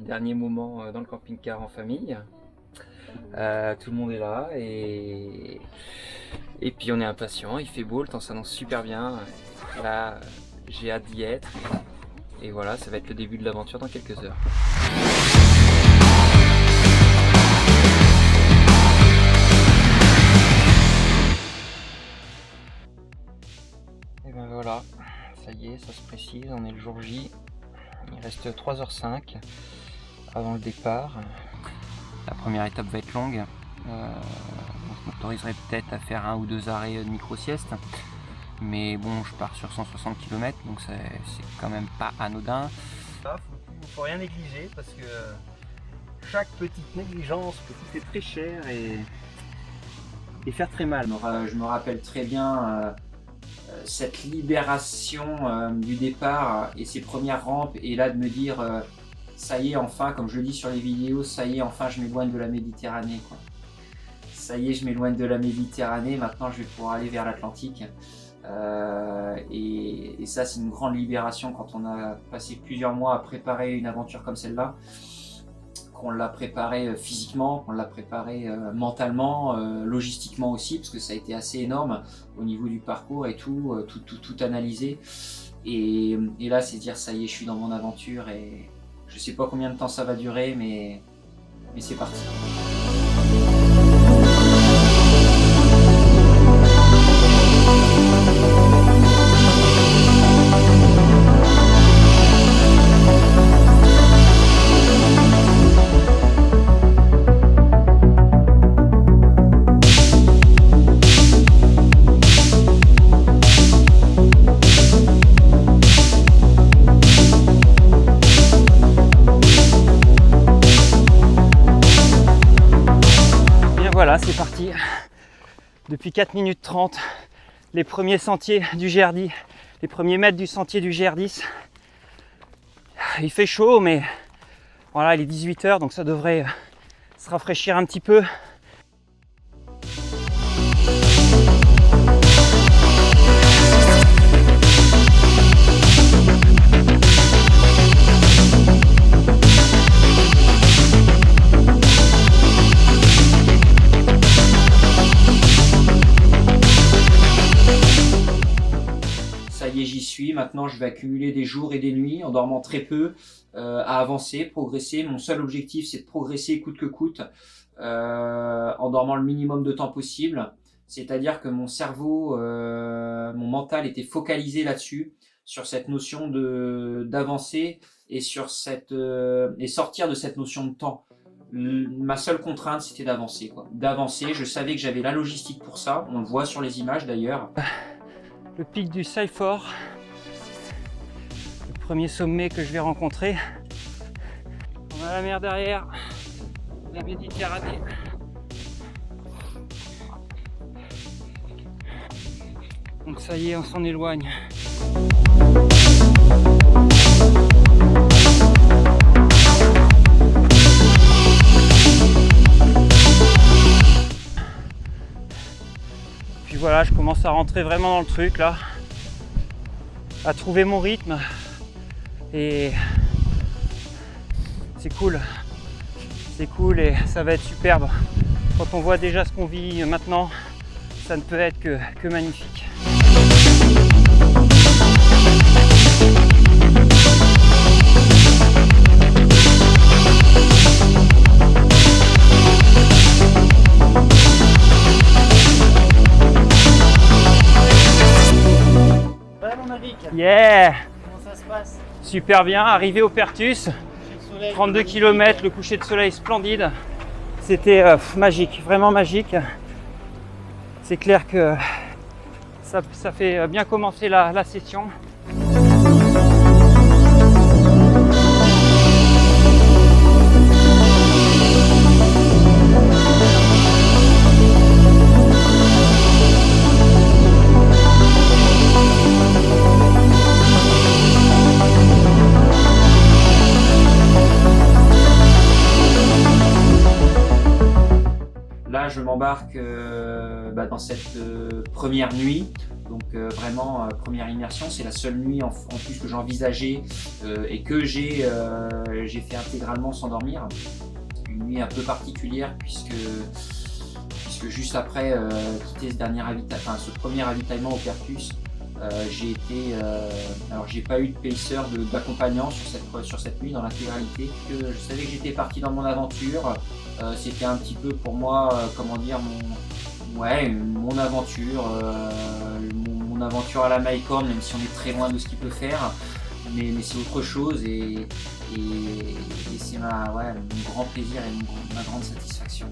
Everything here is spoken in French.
Dernier moment dans le camping-car en famille. Tout le monde est là et puis on est impatient, il fait beau, le temps s'annonce super bien. Là, j'ai hâte d'y être et voilà, ça va être le début de l'aventure dans quelques heures. Et ben voilà, ça y est, ça se précise, on est le jour J. Il reste 3h05 avant le départ. La première étape va être longue. On m'autoriserait peut-être à faire 1 ou 2 arrêts de micro-sieste. Mais bon, je pars sur 160 km, donc c'est quand même pas anodin. Faut rien négliger parce que chaque petite négligence peut coûter très cher et faire très mal. Je me rappelle très bien cette libération du départ et ses premières rampes, et là de me dire ça y est, enfin, comme je le dis sur les vidéos, ça y est, enfin je m'éloigne de la Méditerranée, quoi. Ça y est, je m'éloigne de la Méditerranée, maintenant je vais pouvoir aller vers l'Atlantique. Et ça, c'est une grande libération quand on a passé plusieurs mois à préparer une aventure comme celle-là, qu'on l'a préparée physiquement, qu'on l'a préparée mentalement, logistiquement aussi, parce que ça a été assez énorme au niveau du parcours et tout analysé. Et là, c'est dire ça y est, je suis dans mon aventure et je sais pas combien de temps ça va durer, mais c'est parti. Voilà, c'est parti. Depuis 4 minutes 30, les premiers sentiers du GR10, les premiers mètres du sentier du GR10. Il fait chaud, mais voilà, il est 18h, donc ça devrait se rafraîchir un petit peu. J'y suis, maintenant je vais accumuler des jours et des nuits en dormant très peu, à avancer, progresser. Mon seul objectif, c'est de progresser coûte que coûte, en dormant le minimum de temps possible. C'est-à-dire que mon cerveau, mon mental était focalisé là-dessus, sur cette notion d'avancer et sur et sortir de cette notion de temps. Ma seule contrainte, c'était d'avancer, quoi. D'avancer, je savais que j'avais la logistique pour ça, on le voit sur les images d'ailleurs. Le pic du Sailfort, le premier sommet que je vais rencontrer. On a la mer derrière, la Méditerranée. Donc ça y est, on s'en éloigne. Puis voilà, je commence à rentrer vraiment dans le truc là, à trouver mon rythme et c'est cool et ça va être superbe. Quand on voit déjà ce qu'on vit maintenant, ça ne peut être que magnifique. Yeah! Comment ça se passe? Super bien, arrivé au Pertus, 32 km, le coucher de soleil splendide. C'était magique, vraiment magique. C'est clair que ça fait bien commencer la session. m'embarque dans cette première nuit. Donc vraiment première immersion, c'est la seule nuit en plus que j'envisageais et que j'ai fait intégralement sans dormir. Une nuit un peu particulière puisque juste après quitter ce premier ravitaillement au Percus, j'ai pas eu de pacer d'accompagnant sur cette nuit dans l'intégralité, puisque je savais que j'étais parti dans mon aventure. C'était un petit peu pour moi, mon aventure, mon aventure à la Mycorn, même si on est très loin de ce qu'il peut faire, mais c'est autre chose et c'est mon grand plaisir et ma grande satisfaction.